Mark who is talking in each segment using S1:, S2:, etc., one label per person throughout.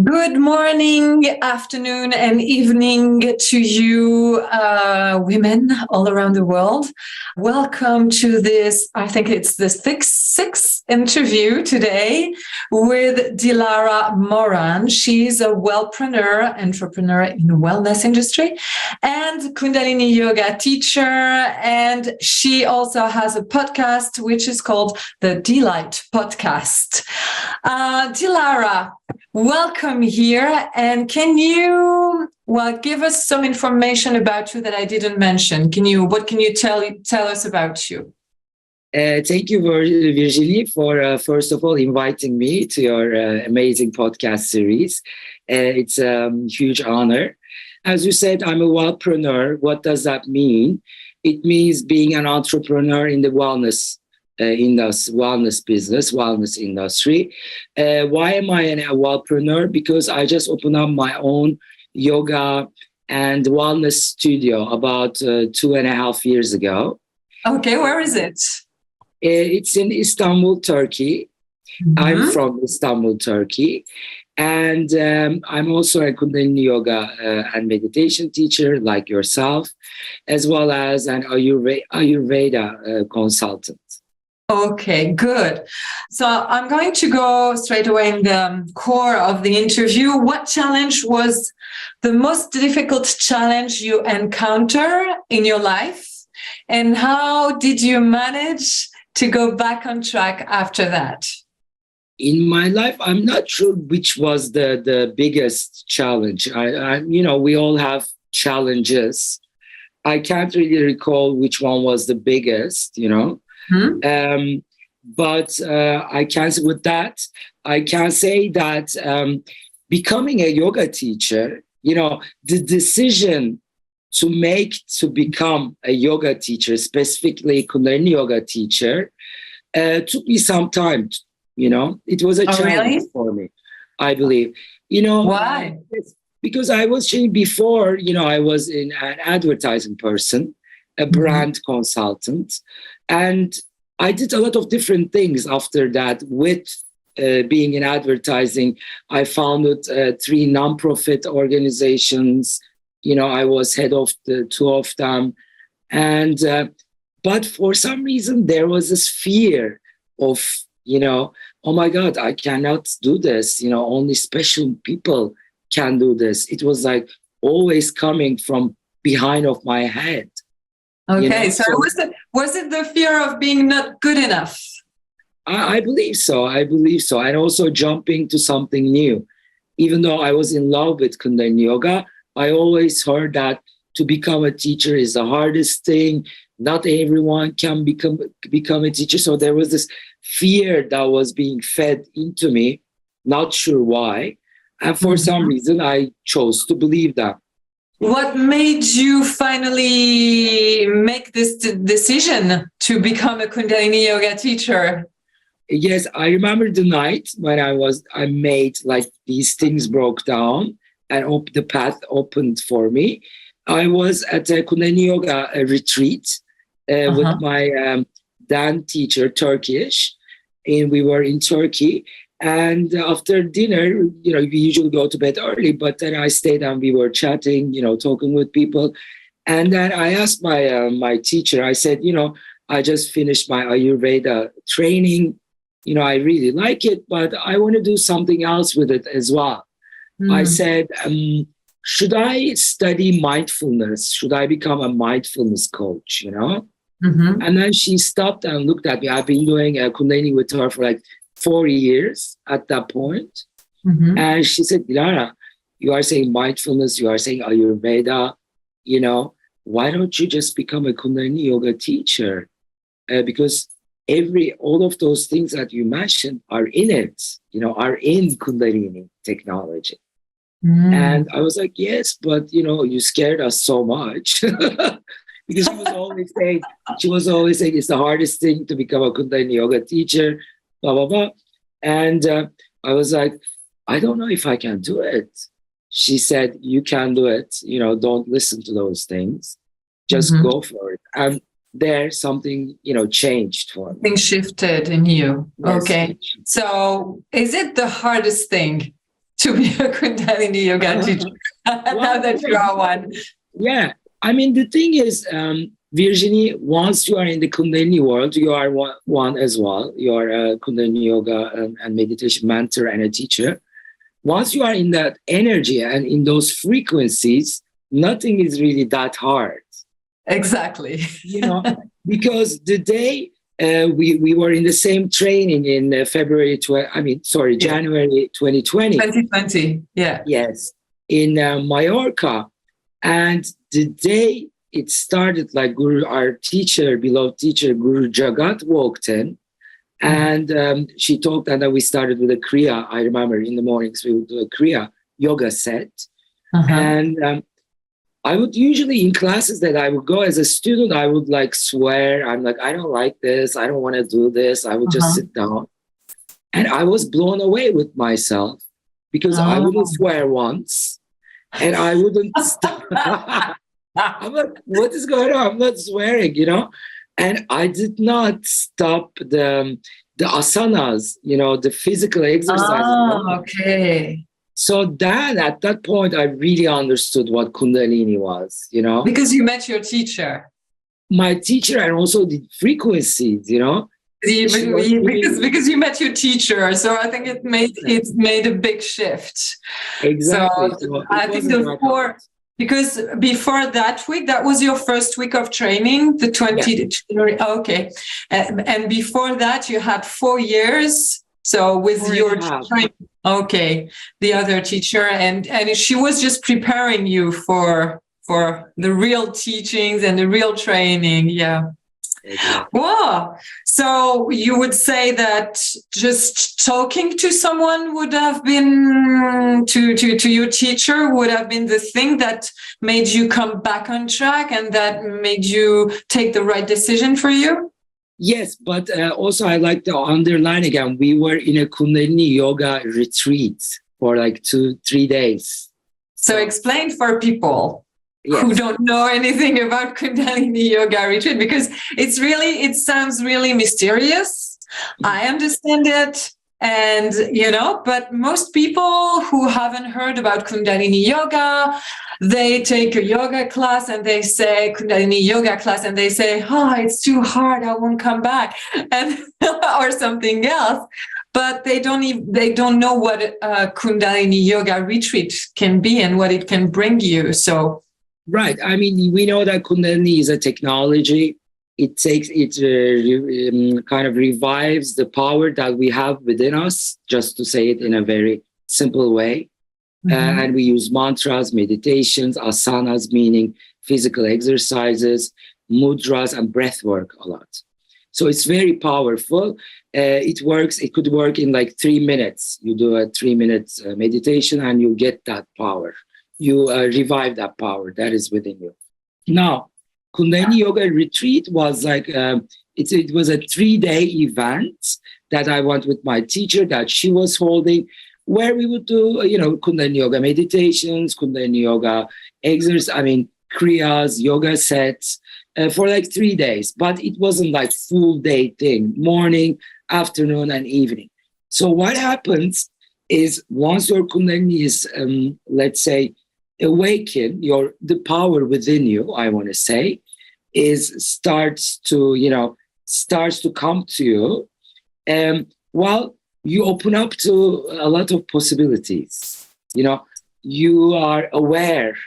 S1: Good morning, afternoon, and evening to you, women all around the world. Welcome to this, I think it's the sixth interview today with Dilara Moran. She's a WellPreneur, entrepreneur in the wellness industry, and Kundalini yoga teacher. And she also has a podcast, which is called the Delight Podcast. Dilara, welcome here. And can you, give us some information about you that I didn't mention? What can you tell us about you?
S2: Thank you, Virginie, for first of all inviting me to your amazing podcast series. It's a huge honor. As you said, I'm a wellpreneur. What does that mean? It means being an entrepreneur in the wellness business, wellness industry. Why am I a wellpreneur? Because I just opened up my own yoga and wellness studio about 2.5 years ago.
S1: Okay, where is it?
S2: It's in Istanbul, Turkey. Mm-hmm. I'm from Istanbul, Turkey. And I'm also a Kundalini yoga and meditation teacher like yourself, as well as an Ayurveda consultant.
S1: Okay, good. So I'm going to go straight away in the core of the interview. What challenge was the most difficult challenge you encounter in your life? And how did you manage to go back on track after that?
S2: In my life, I'm not sure which was the biggest challenge. We all have challenges. I can't really recall which one was the biggest, Mm-hmm. But I can say that becoming a yoga teacher, the decision to make to become a yoga teacher, specifically Kundalini yoga teacher, took me some time. It was a challenge for me, I believe.
S1: Why?
S2: Because I was saying before, I was an advertising person, a brand consultant. And I did a lot of different things after that with being in advertising. I founded 3 nonprofit organizations. I was head of the 2 of them. And, but for some reason, there was this fear of, oh my God, I cannot do this. Only special people can do this. It was like always coming from behind of my head.
S1: Okay, so was it the fear of being not good enough?
S2: I believe so. And also jumping to something new. Even though I was in love with Kundalini yoga, I always heard that to become a teacher is the hardest thing. Not everyone can become a teacher. So there was this fear that was being fed into me, not sure why. And for some reason, I chose to believe that.
S1: What made you finally make this decision to become a Kundalini yoga teacher?
S2: Yes, I remember the night when I made like these things broke down and the path opened for me. I was at a Kundalini yoga retreat with my Dan teacher, Turkish, and we were in Turkey. And after dinner, we usually go to bed early, but then I stayed and we were chatting, talking with people. And then I asked my teacher, I said, I just finished my Ayurveda training. I really like it, but I want to do something else with it as well. I said, should I study mindfulness? Should I become a mindfulness coach, And then she stopped and looked at me. I've been doing Kundalini with her for like 4 years at that point. And she said, Dilara, you are saying mindfulness, you are saying Ayurveda, why don't you just become a Kundalini yoga teacher? Because all of those things that you mentioned are in it, are in Kundalini technology. And I was like, yes, but, you scared us so much. Because she was always saying it's the hardest thing to become a Kundalini yoga teacher, blah, blah, blah. And I was like, I don't know if I can do it. She said, you can do it. Don't listen to those things. Just go for it. And there something, changed for me.
S1: Things shifted in you.
S2: Yes.
S1: Okay. So is it the hardest thing to be a Kundalini yoga teacher now that you are one?
S2: Yeah. I mean, the thing is, Virginie, once you are in the Kundalini world, you are one as well. You are a Kundalini yoga and meditation mentor and a teacher. Once you are in that energy and in those frequencies, nothing is really that hard.
S1: Exactly.
S2: Because the day we were in the same training in January 2020.
S1: 2020, yeah.
S2: Yes, in Mallorca. And the day it started, like our teacher, beloved teacher, Guru Jagat walked in. And she talked, and then we started with a Kriya. I remember in the mornings we would do a Kriya yoga set. And I would usually, in classes that I would go as a student, I would like swear. I'm like, I don't like this. I don't want to do this. I would just sit down. And I was blown away with myself because I wouldn't swear once and I wouldn't stop. I'm like, what is going on? I'm not swearing, And I did not stop the asanas, the physical exercises.
S1: Okay.
S2: So then at that point, I really understood what Kundalini was,
S1: Because you met your teacher.
S2: My teacher, and also the frequencies,
S1: Because you met your teacher. So I think it made a big shift.
S2: Exactly.
S1: So I think because before that week, that was your first week of training, the 20th January. Okay. And before that, you had 4 years. So with your training. Okay. The other teacher. And she was just preparing you for the real teachings and the real training. Yeah.
S2: Exactly.
S1: Wow. So you would say that just talking to someone would have been to your teacher would have been the thing that made you come back on track and that made you take the right decision for you?
S2: Yes, but also I like to underline again, we were in a Kundalini yoga retreat for like 2-3 days.
S1: So explain for people. Yes. Who don't know anything about Kundalini yoga retreat, because it sounds really mysterious. I understand it. And, but most people who haven't heard about Kundalini yoga, they take a yoga class and they say Kundalini yoga class and they say, it's too hard. I won't come back and or something else. But they don't know what a Kundalini yoga retreat can be and what it can bring you. So.
S2: Right. I mean, we know that Kundalini is a technology. It kind of revives the power that we have within us, just to say it in a very simple way. And we use mantras, meditations, asanas, meaning physical exercises, mudras, and breath work a lot. So it's very powerful. It could work in like 3 minutes. You do a 3-minute meditation and you get that power. You revive that power that is within you. Now, Kundalini Yoga Retreat was like, it was a 3-day event that I went with my teacher that she was holding, where we would do, Kundalini Yoga meditations, Kundalini Yoga Kriyas, yoga sets for like 3 days. But it wasn't like full day thing, morning, afternoon, and evening. So what happens is once your Kundalini is, let's say, awaken the power within you, I want to say, starts to come to you, well, you open up to a lot of possibilities. You are aware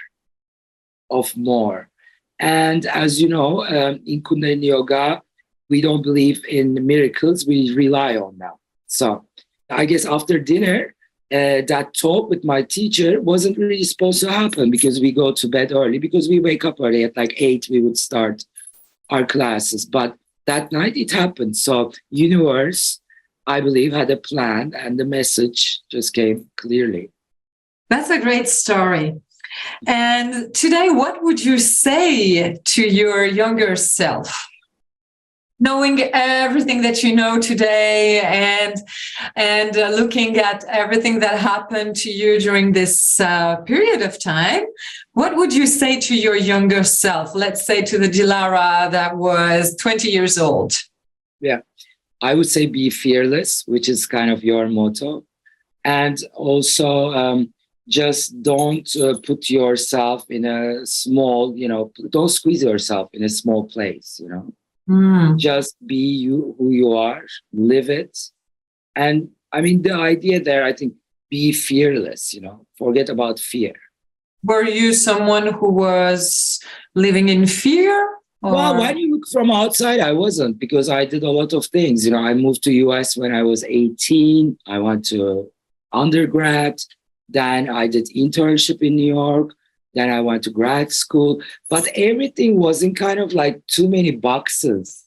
S2: of more. And as you know, in Kundalini Yoga, we don't believe in miracles, we rely on them. So I guess after dinner, that talk with my teacher wasn't really supposed to happen because we go to bed early, because we wake up early at like 8, we would start our classes. But that night it happened. So universe, I believe, had a plan and the message just came clearly.
S1: That's a great story. And today, what would you say to your younger self? Knowing everything that you know today and looking at everything that happened to you during this period of time, what would you say to your younger self? Let's say to the Dilara that was 20 years old.
S2: Yeah, I would say be fearless, which is kind of your motto. And also, just don't put yourself in a small, don't squeeze yourself in a small place, Just be you, who you are, live it. And I mean, the idea there, I think, be fearless, forget about fear.
S1: Were you someone who was living in fear? Or?
S2: Well, when you look from outside, I wasn't, because I did a lot of things. I moved to US when I was 18. I went to undergrad. Then I did internship in New York. Then I went to grad school. But everything was in kind of like too many boxes.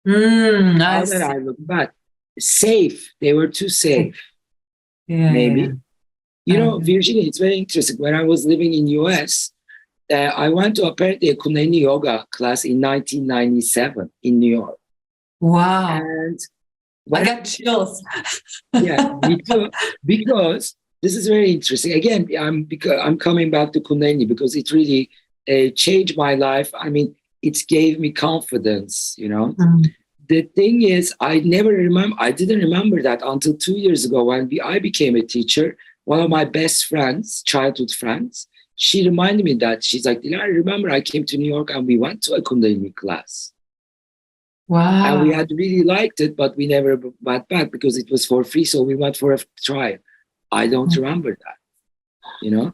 S2: Now that I look back, safe. They were too safe.
S1: Yeah,
S2: maybe. Virginie, it's very interesting. When I was living in US, I went to apparently a Kundalini yoga class in 1997 in New York.
S1: Wow.
S2: And
S1: I got chills.
S2: Yeah, me too. Because this is very interesting. Again, I'm coming back to Kundalini because it really changed my life. I mean, it gave me confidence, The thing is, I didn't remember that until 2 years ago when I became a teacher. One of my best friends, childhood friends, she reminded me that. She's like, Dilara, remember I came to New York and we went to a Kundalini class.
S1: Wow.
S2: And we had really liked it, but we never went back because it was for free. So we went for a trial. I don't remember that,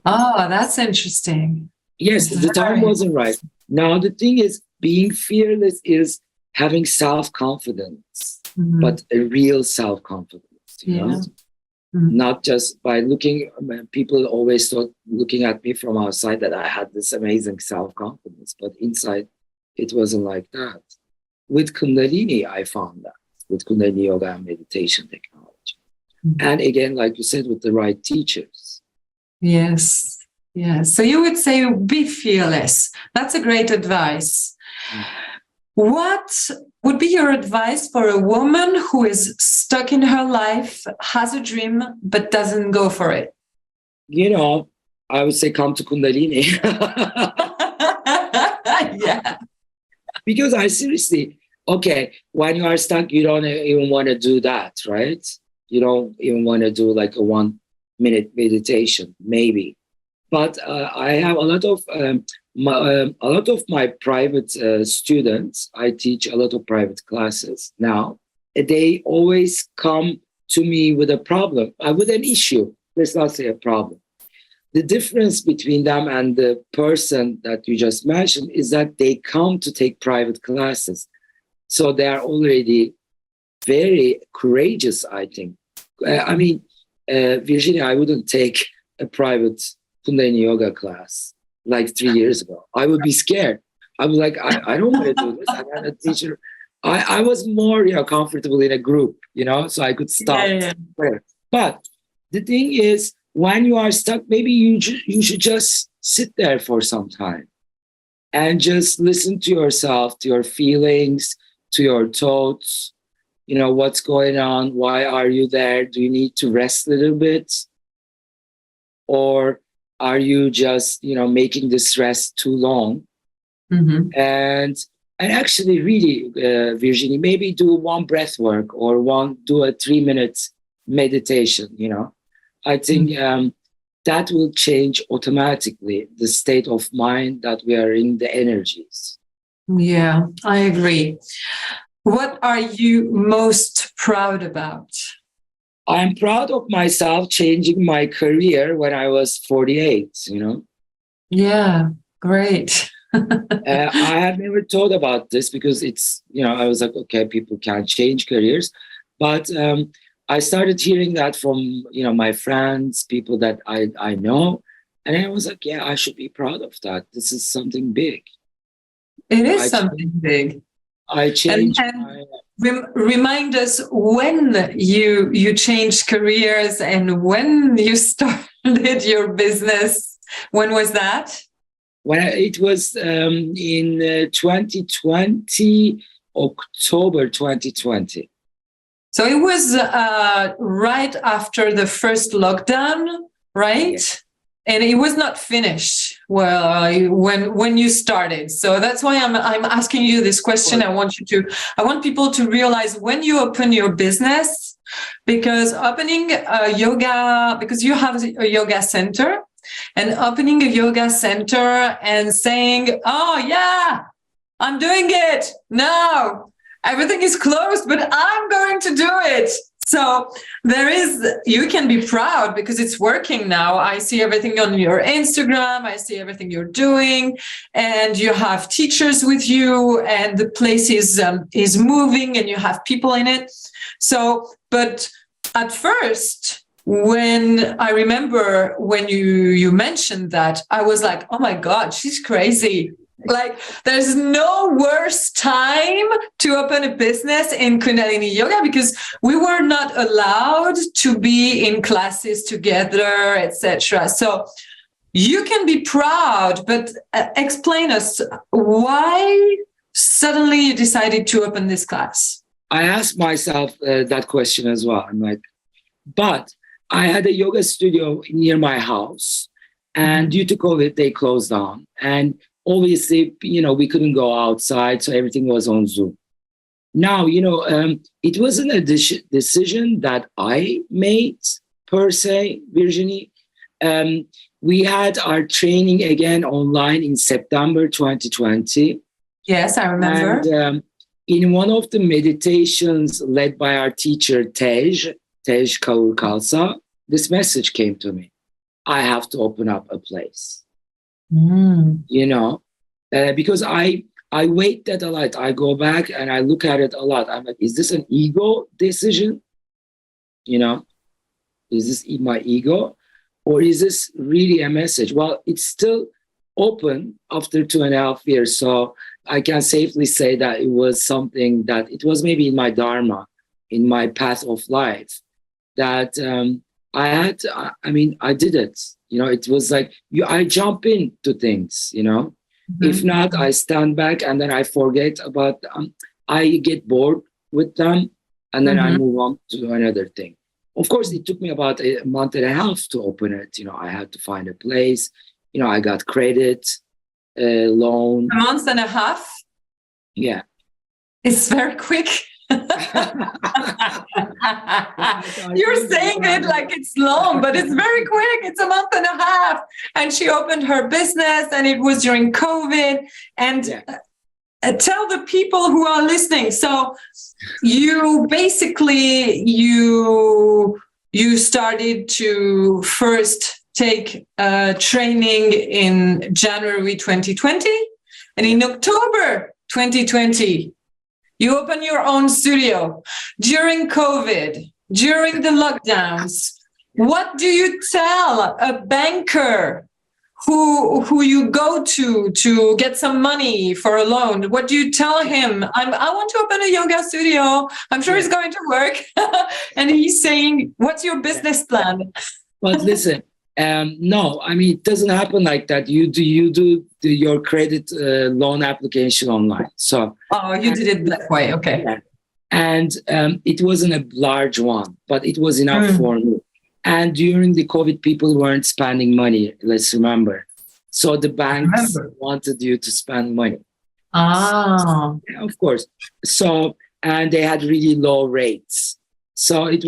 S1: Oh, that's interesting.
S2: Yes, the time wasn't right. Now, the thing is, being fearless is having self-confidence, but a real self-confidence, know? Not just by looking, people always thought, looking at me from outside, that I had this amazing self-confidence, but inside, it wasn't like that. With Kundalini, I found that, with Kundalini yoga and meditation technology. And again, like you said, with the right teachers.
S1: Yes. Yes. So you would say be fearless. That's a great advice. What would be your advice for a woman who is stuck in her life, has a dream, but doesn't go for it?
S2: I would say come to Kundalini.
S1: Yeah.
S2: Because I seriously, when you are stuck, you don't even want to do that, right? You don't even want to do like a 1-minute meditation, maybe. But I have a lot of my private students. I teach a lot of private classes now. They always come to me with a problem, with an issue. Let's not say a problem. The difference between them and the person that you just mentioned is that they come to take private classes. So they are already very courageous, I think. Virginie, I wouldn't take a private Kundalini yoga class like 3 years ago. I would be scared. I was like, I don't want to do this. I'm not a teacher. I was more, comfortable in a group, so I could stop. Yeah. But the thing is, when you are stuck, maybe you should just sit there for some time and just listen to yourself, to your feelings, to your thoughts. What's going on? Why are you there? Do you need to rest a little bit? Or are you just, making the stress too long? And actually, really, Virginie, maybe do one breath work or do a 3-minute meditation, I think that will change automatically the state of mind that we are in, the energies.
S1: Yeah, I agree. What are you most proud about?
S2: I'm proud of myself changing my career when I was 48,
S1: Yeah, great.
S2: I have never thought about this because it's, I was like, okay, people can't change careers. But I started hearing that from, my friends, people that I know. And I was like, yeah, I should be proud of that. This is something big.
S1: It is something big.
S2: I changed
S1: remind us when you changed careers and when you started your business. When was that?
S2: It was in 2020, October 2020.
S1: So it was right after the first lockdown, right?
S2: Yes.
S1: And it was not finished when you started. So that's why I'm asking you this question. I want people to realize when you open your business, because opening a yoga, because you have a yoga center, and opening a yoga center and saying, oh yeah, I'm doing it now. Everything is closed, but I'm going to do it. So you can be proud because it's working now. I see everything on your Instagram. I see everything you're doing, and you have teachers with you, and the place is moving, and you have people in it. So, but at first, when I remember when you mentioned that, I was like, oh my God, she's crazy. Like, there's no worse time to open a business in Kundalini Yoga, because we were not allowed to be in classes together, etc. So you can be proud, but explain us why suddenly you decided to open this class.
S2: I asked myself that question as well. I'm like, but I had a yoga studio near my house, and due to COVID, they closed down. And obviously, we couldn't go outside, so everything was on Zoom. Now, it wasn't a decision that I made per se, Virginie. We had our training again online in September 2020.
S1: Yes, I remember.
S2: And in one of the meditations led by our teacher, Tej Kaur Khalsa, this message came to me. I have to open up a place. Because I wait that a lot. I go back and I look at it a lot. I'm like, is this an ego decision? Is this my ego? Or is this really a message? Well, it's still open after 2.5 years. So I can safely say that it was something that it was maybe in my dharma, in my path of life, that I did it. It was like I jump into things, If not, I stand back and then I forget about them. I get bored with them, and then I move on to another thing. Of course, it took me about a month and a half to open it. I had to find a place. I got credit, loan.
S1: A month and a half?
S2: Yeah.
S1: It's very quick. You're saying it like it's long, but it's very quick. It's a month and a half. And she opened her business, and it was during COVID. And tell the people who are listening. So you basically, you started to first take training in January 2020. And in October 2020, you open your own studio during COVID, during the lockdowns. What do you tell a banker who you go to get some money for a loan? What do you tell him? I want to open a yoga studio. I'm sure it's going to work. And he's saying, what's your business plan?
S2: But listen, no, it doesn't happen like that. You do your credit loan application online. So
S1: you did it that way. Okay.
S2: Yeah. And it wasn't a large one, but it was enough for me. And during the COVID, people weren't spending money. Let's remember. So the banks wanted you to spend money. So, of course. So, and they had really low rates. So it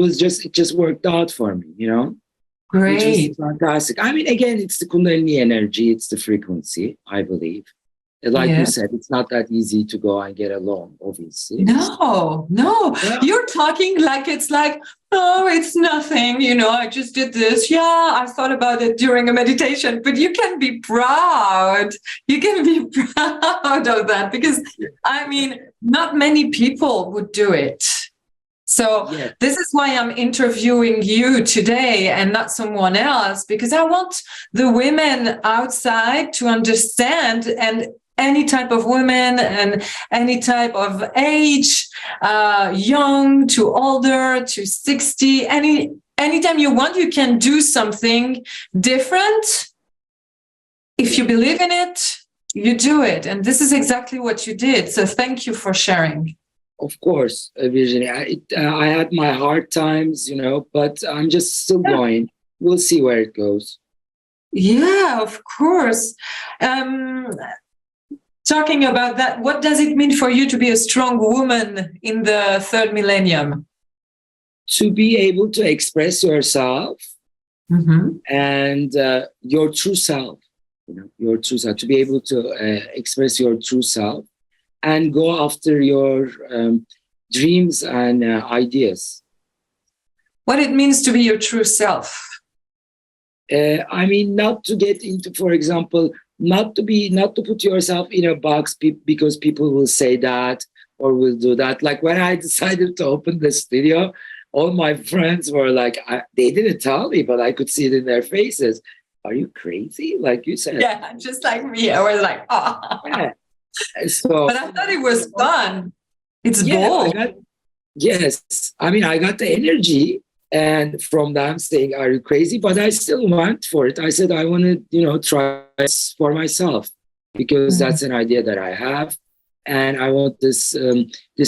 S2: just worked out for me,
S1: Great.
S2: Which was fantastic. Again, it's the Kundalini energy. It's the frequency, I believe. Like you said, it's not that easy to go and get a loan, obviously.
S1: No. Yeah. You're talking like it's like, oh, it's nothing. I just did this. Yeah, I thought about it during a meditation. But you can be proud. You can be proud of that because, not many people would do it. So this is why I'm interviewing you today and not someone else, because I want the women outside to understand, and any type of women and any type of age, young to older to 60, anytime you want, you can do something different. If you believe in it, you do it. And this is exactly what you did. So thank you for sharing.
S2: Of course, Virginie. I had my hard times, but I'm just still going. We'll see where it goes.
S1: Yeah, of course. Talking about that, what does it mean for you to be a strong woman in the third millennium?
S2: to be able to express yourself and your true self, your true self, to be able to express your true self and go after your dreams and ideas.
S1: What it means to be your true self?
S2: I mean, not to get into, for example, not to put yourself in a box because people will say that or will do that. Like when I decided to open the studio, all my friends were like, they didn't tell me, but I could see it in their faces. Are you crazy? Like you said.
S1: Yeah, just like me. I was like, oh.
S2: Yeah. So,
S1: but I thought it was fun. It's bold.
S2: Yes. I mean, I got the energy and from them saying, are you crazy? But I still went for it. I said, I want to, try this for myself because that's an idea that I have. And I want this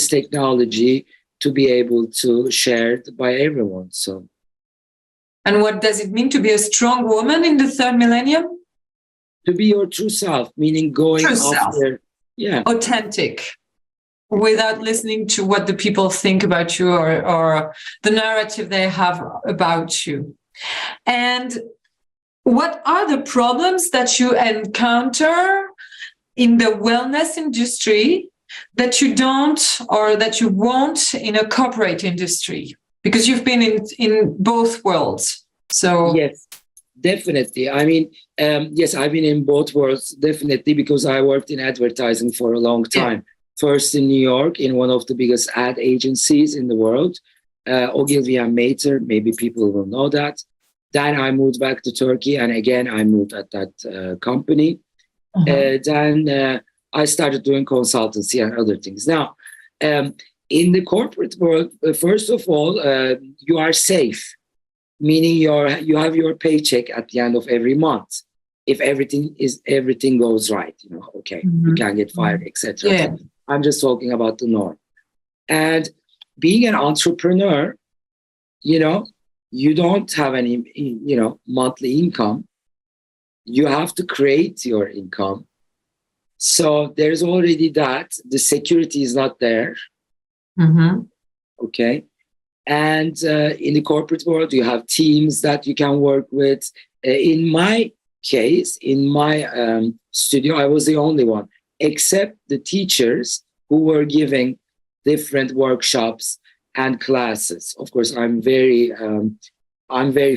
S2: technology to be able to share it by everyone. So.
S1: And what does it mean to be a strong woman in the third millennium?
S2: To be your true self, meaning going after,
S1: authentic, without listening to what the people think about you or the narrative they have about you. And what are the problems that you encounter in the wellness industry that you don't or that you won't in a corporate industry? Because you've been in both worlds. So
S2: yes, definitely. I mean, yes, I've been in both worlds, definitely, because I worked in advertising for a long time. Yeah. First in New York, in one of the biggest ad agencies in the world, Ogilvy and Mather, maybe people will know that. Then I moved back to Turkey, and again, I moved at that company. Then I started doing consultancy and other things. Now, in the corporate world, first of all, you are safe, meaning you have your paycheck at the end of every month. If everything goes right, okay, you can't get fired, etc. Yeah. I'm just talking about the norm. And being an entrepreneur, you don't have any, monthly income. You have to create your income. So there's already that. The security is not there. Okay. And in the corporate world, you have teams that you can work with. In my case, in my studio, I was the only one, except the teachers who were giving different workshops and classes. Of course, I'm very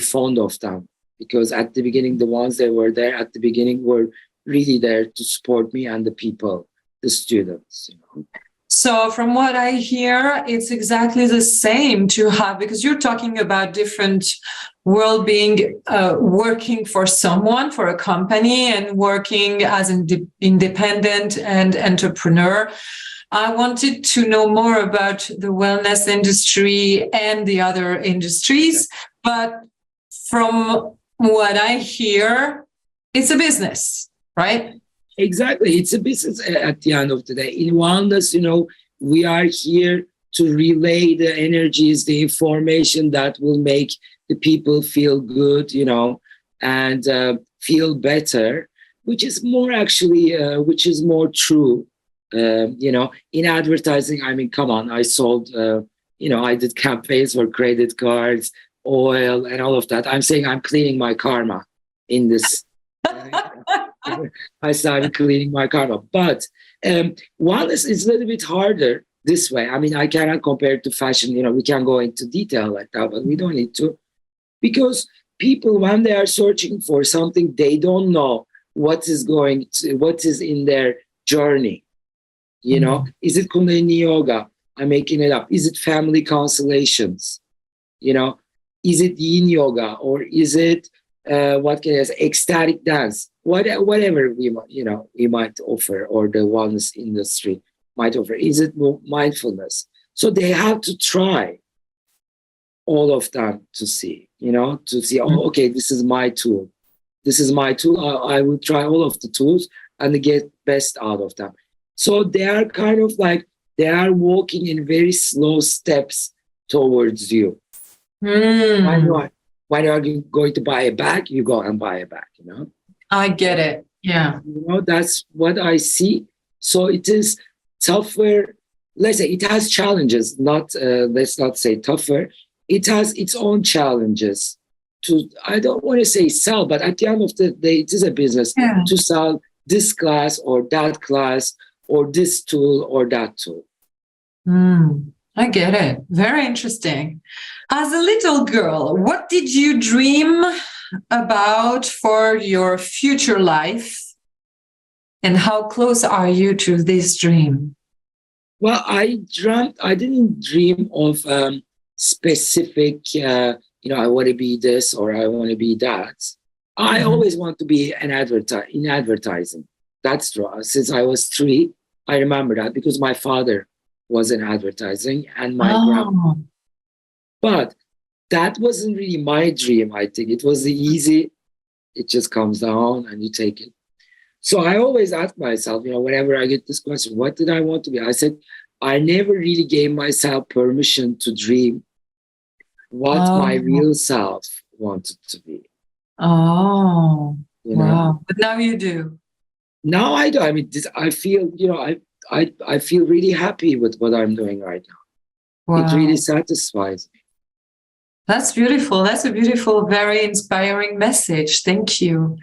S2: fond of them because at the beginning, the ones that were there at the beginning were really there to support me and the people, the students.
S1: So from what I hear, it's exactly the same to have, because you're talking about different world being working for someone, for a company, and working as an independent and entrepreneur. I wanted to know more about the wellness industry and the other industries, but from what I hear, it's a business, right?
S2: Exactly. It's a business at the end of the day. In wellness, we are here to relay the energies, the information that will make the people feel good, and feel better, which is more actually, which is more true. In advertising, I mean, come on, I sold, I did campaigns for credit cards, oil, and all of that. I'm saying I'm cleaning my karma in this. I started cleaning my karma. But wellness is a little bit harder this way. I mean, I cannot compare it to fashion. We can go into detail like that, but we don't need to. Because people, when they are searching for something, they don't know what is in their journey. Is it Kundalini yoga? I'm making it up. Is it family constellations? Is it yin yoga, or is it what can I say, ecstatic dance? Whatever we might offer, or the wellness industry might offer. Is it mindfulness? So they have to try all of them to see, oh, okay, this is my tool. This is my tool. I will try all of the tools and get best out of them. So they are kind of like, they are walking in very slow steps towards you. When you are going to buy a bag, you go and buy a bag,
S1: I get it. Yeah.
S2: That's what I see. So it is tougher. Let's say it has challenges, let's not say tougher. it has its own challenges. I don't want to say sell, but at the end of the day, it is a business to sell this class or that class or this tool or that tool.
S1: I get it. Very interesting. As a little girl, what did you dream about for your future life? And how close are you to this dream?
S2: Well, I didn't dream of specific, I want to be this or I want to be that. I always want to be in advertising. That's true. Since I was 3, I remember that because my father was in advertising and my grandma. But that wasn't really my dream, I think. It was the easy, it just comes down and you take it. So I always ask myself, whenever I get this question, what did I want to be? I said, I never really gave myself permission to dream what my real self wanted to be.
S1: Wow. But now you do.
S2: Now I do. I mean, I feel, I feel really happy with what I'm doing right now. It really satisfies me.
S1: That's beautiful. That's a beautiful, very inspiring message. Thank you.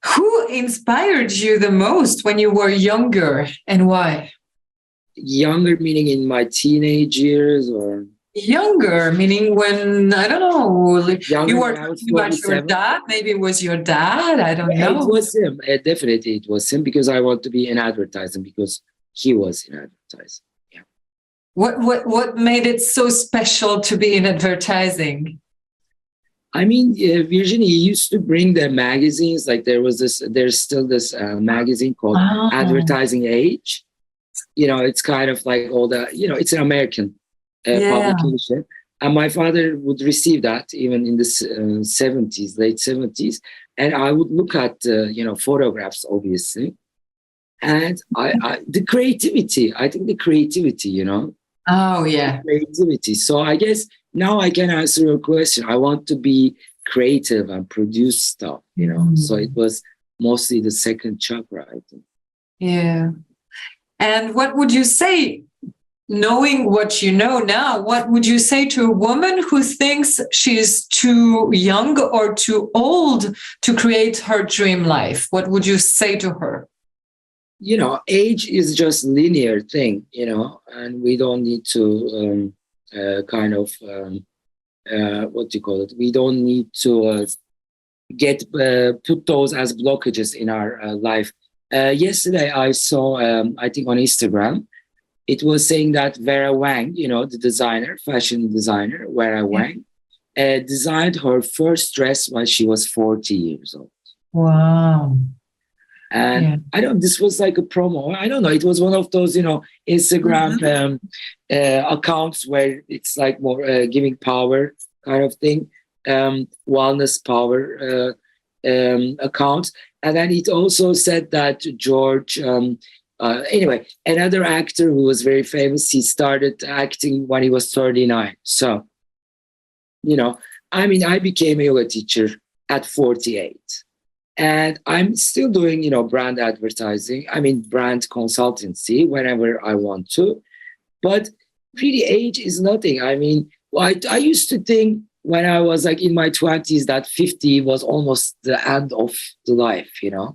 S1: Who inspired you the most when you were younger and why?
S2: Younger meaning in my teenage years or?
S1: Younger meaning when, I don't know,
S2: younger,
S1: you were talking about your dad, maybe it was your dad, I don't know.
S2: It was him, definitely it was him because I want to be in advertising because he was in advertising. Yeah.
S1: What made it so special to be in advertising?
S2: I mean, Virginie used to bring the magazines, like there's still this magazine called Advertising Age. It's kind of like all the, it's an American publication. And my father would receive that even in the 70s, late 70s. And I would look at, photographs, obviously. And the creativity, I think the creativity,
S1: Oh, yeah.
S2: Creativity. So I guess now I can answer your question. I want to be creative and produce stuff, So it was mostly the second chakra, I think.
S1: Yeah. And what would you say, knowing what you know now, what would you say to a woman who thinks she's too young or too old to create her dream life? What would you say to her?
S2: Age is just linear thing, and we don't need to what do you call it? We don't need to put those as blockages in our life. Yesterday, I saw, I think on Instagram, it was saying that Vera Wang, the designer, fashion designer, Vera Wang, designed her first dress when she was 40 years old.
S1: Wow.
S2: And this was like a promo. I don't know. It was one of those, Instagram accounts where it's like more giving power kind of thing, wellness power accounts. And then it also said that George, anyway, another actor who was very famous, he started acting when he was 39. So, I became a yoga teacher at 48. And I'm still doing, brand advertising. Brand consultancy whenever I want to. But really, age is nothing. I used to think when I was like in my 20s that 50 was almost the end of the life,
S1: Yeah.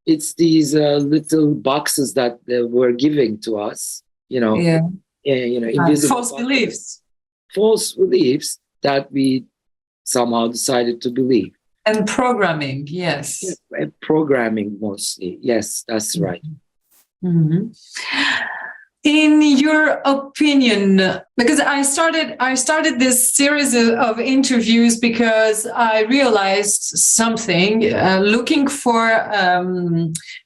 S2: It's these little boxes that were giving to us, invisible
S1: false beliefs.
S2: False beliefs that we somehow decided to believe.
S1: And programming, yes.
S2: Programming mostly. Yes, that's right.
S1: Mm-hmm. In your opinion, because I started this series of interviews because I realized something, looking for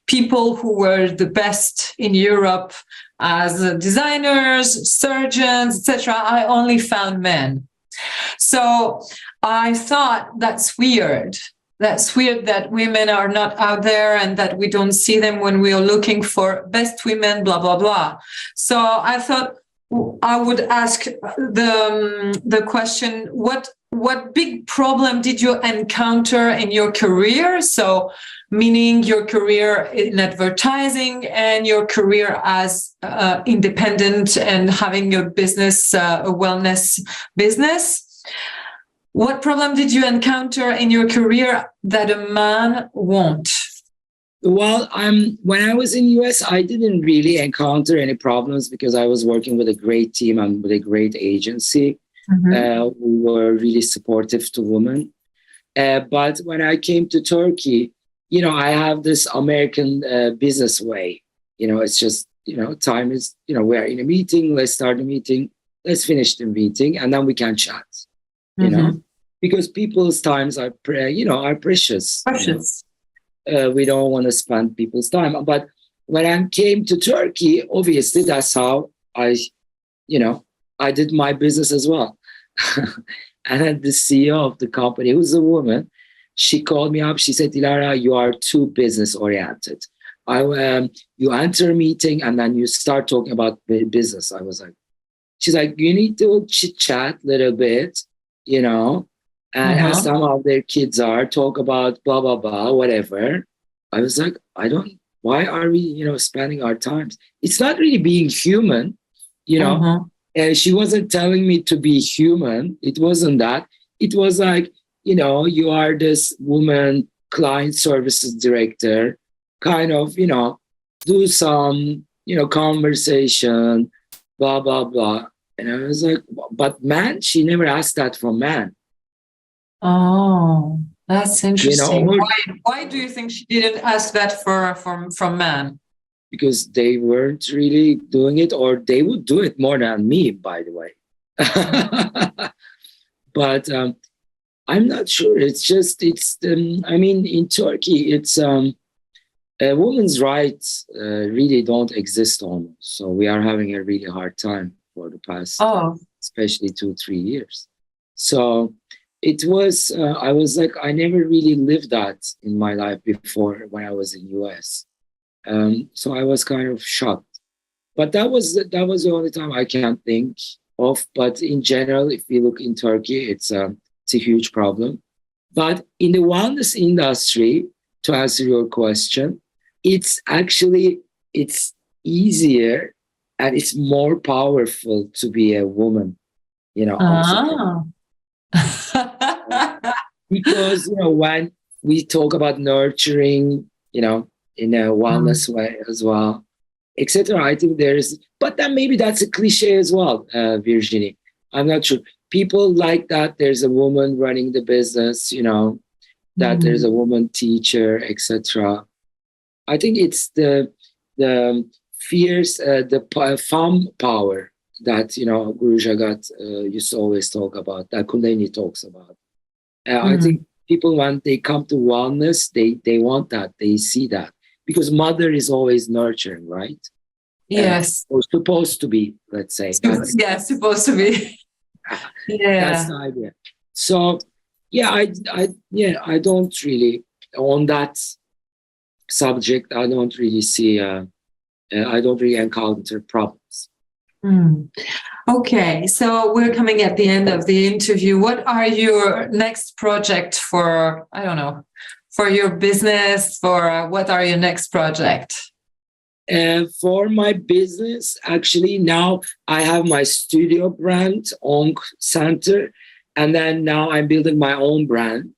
S1: people who were the best in Europe as designers, surgeons, etc. I only found men. So I thought that's weird. That's weird that women are not out there and that we don't see them when we are looking for best women, blah, blah, blah. So I thought I would ask the question, what big problem did you encounter in your career? So meaning your career in advertising and your career as independent and having a business, a wellness business. What problem did you encounter in your career that a man won't?
S2: Well, when I was in US, I didn't really encounter any problems because I was working with a great team and with a great agency. Mm-hmm. We were really supportive to women. But when I came to Turkey, I have this American business way. It's just, time is, we're in a meeting, let's start the meeting, let's finish the meeting, and then we can chat. Because people's times are, precious.
S1: Precious.
S2: We don't want to spend people's time. But when I came to Turkey, obviously that's how I did my business as well. And then the CEO of the company, who's a woman, she called me up. She said, Dilara, you are too business oriented. You enter a meeting and then you start talking about business. I was like, she's like, you need to chit chat a little bit, and as some of their kids are, talk about blah, blah, blah, whatever. I was like, why are we, spending our times? It's not really being human, she wasn't telling me to be human. It wasn't that. It was like, you are this woman, client services director, kind of, do some, conversation, blah, blah, blah. And I was like, but man, she never asked that from man.
S1: Oh, that's interesting. Why do you think she didn't ask that from man?
S2: Because they weren't really doing it, or they would do it more than me, by the way. But I'm not sure. It's just, in Turkey, it's women's rights really don't exist almost. So we are having a really hard time for the past, especially 2-3 years. So it was, I was like, I never really lived that in my life before when I was in US. So I was kind of shocked. But that was the only time I can think of. But in general, if you look in Turkey, it's a huge problem. But in the wellness industry, to answer your question, it's easier and it's more powerful to be a woman, because, when we talk about nurturing, in a wellness way as well, etc. I think but then maybe that's a cliche as well, Virginie. I'm not sure. People like that there's a woman running the business, that there's a woman teacher, etc. I think it's the fierce, the femme power that, Guru Jagat used to always talk about, that Kundalini talks about. I think people, when they come to wellness, they want that, they see that. Because mother is always nurturing, right?
S1: Yes.
S2: Or supposed to be, let's say.
S1: Supposed to be.
S2: That's the idea. So, I don't really, on that subject, I don't really see, I don't really encounter problems.
S1: Okay, so we're coming at the end of the interview. What are your next project for, I don't know, for your business, for what are your next project?
S2: For my business, actually, now I have my studio brand, ONC Center, and then now I'm building my own brand.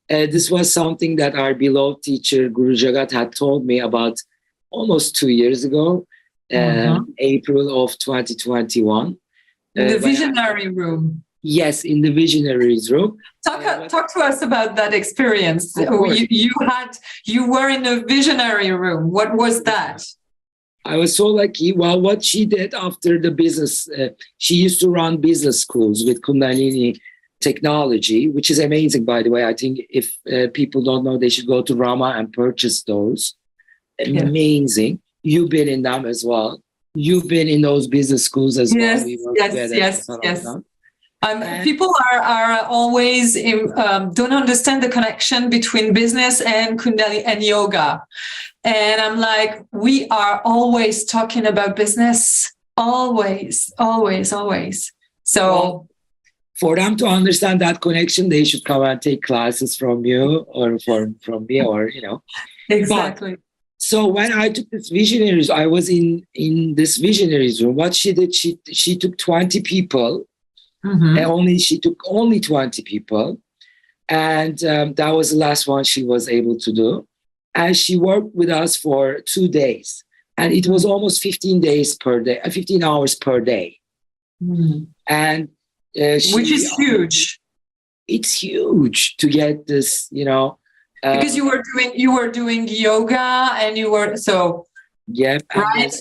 S2: This was something that our beloved teacher, Guru Jagat, had told me about almost 2 years ago, April of 2021.
S1: In the visionary room.
S2: Yes, in the visionaries room.
S1: Talk to us about that experience. You were in a visionary room. What was that?
S2: I was so lucky. Well, what she did after the business, she used to run business schools with Kundalini technology, which is amazing, by the way. I think if people don't know, they should go to Rama and purchase those. Amazing. You've been in them as well. You've been in those business schools as well.
S1: Yes. People are always don't understand the connection between business and Kundalini and yoga. And I'm like, we are always talking about business. Always. So
S2: for them to understand that connection, they should come and take classes from you or from me, or,
S1: Exactly.
S2: So when I took this visionaries, I was in this visionaries room. What she did, she took 20 people, and she took only 20 people, and that was the last one she was able to do. And she worked with us for 2 days, and it was almost 15 days per day, 15 hours per day, and
S1: which is huge.
S2: It's huge to get this,
S1: because you were doing yoga, and you were right,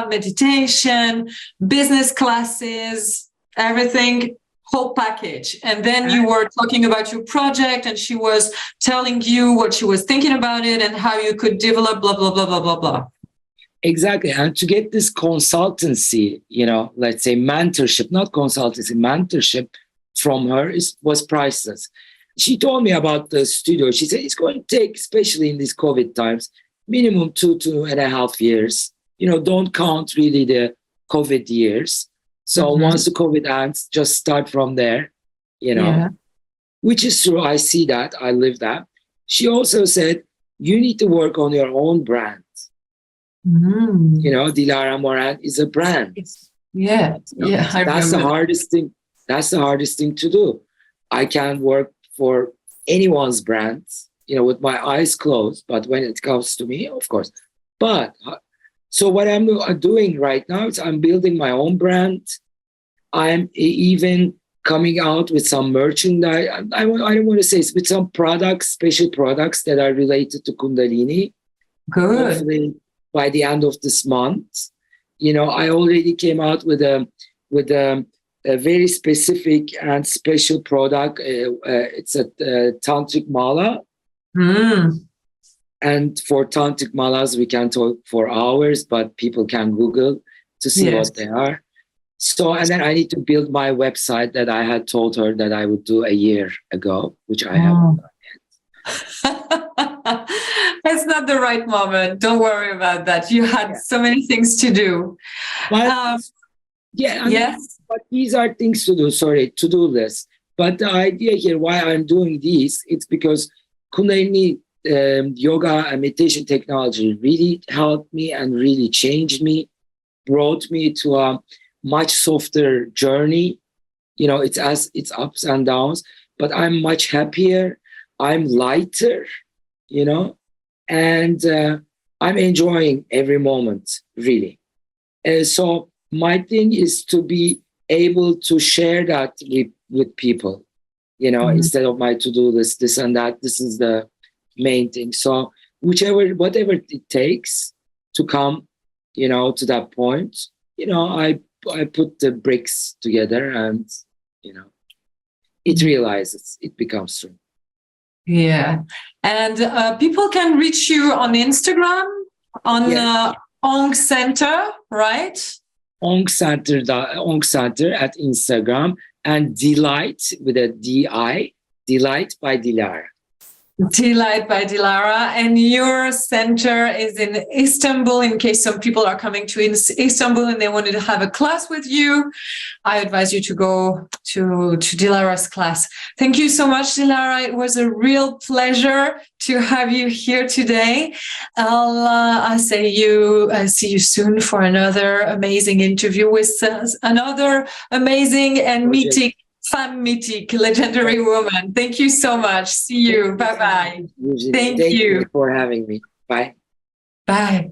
S1: meditation, business classes, everything, whole package. And then you were talking about your project, and she was telling you what she was thinking about it and how you could develop blah blah blah blah blah blah.
S2: Exactly. And to get this consultancy, let's say mentorship, not consultancy, mentorship from her was priceless. She told me about the studio. She said it's going to take, especially in these COVID times, minimum 2.5 years. Don't count really the COVID years. So once the COVID ends, just start from there, which is true. I see that. I live that. She also said, you need to work on your own brand. Dilara Moran is a brand.
S1: Yeah.
S2: That's the hardest thing. That's the hardest thing to do. I can't work for anyone's brand, with my eyes closed. But when it comes to me, of course. But so what I'm doing right now is I'm building my own brand. I'm even coming out with some merchandise. I don't want to say it's with some products, special products that are related to Kundalini.
S1: Good.
S2: Hopefully by the end of this month. I already came out with a very specific and special product. It's a tantric mala. And for tantric malas, we can talk for hours, but people can Google to see what they are. So, and then I need to build my website that I had told her that I would do a year ago, which I haven't done
S1: yet. It's not the right moment. Don't worry about that. You had so many things to do.
S2: But, but these are things to do. Sorry, to-do list. But the idea here, why I'm doing these, it's because Kundalini yoga and meditation technology really helped me and really changed me, brought me to a much softer journey. It's ups and downs, but I'm much happier. I'm lighter, and I'm enjoying every moment, really. So my thing is to be able to share that with people, instead of my to-do list, this and that. This is the main thing. So whatever it takes to come, to that point, I put the bricks together, and, it realizes, it becomes true.
S1: Yeah. And people can reach you on Instagram, on Ong Center, right?
S2: Ong Center at Instagram, and Delight with a D-I, Delight by Dilara.
S1: Delight by Delara. And your center is in Istanbul. In case some people are coming to Istanbul and they wanted to have a class with you, I advise you to go to Dilara's class. Thank you so much, Dilara. It was a real pleasure to have you here today. I'll see you soon for another amazing interview with another amazing and mythic Femmes, Mythiques, legendary woman. Thank you so much. See you. Bye-bye.
S2: Thank you for having me. Bye.
S1: Bye.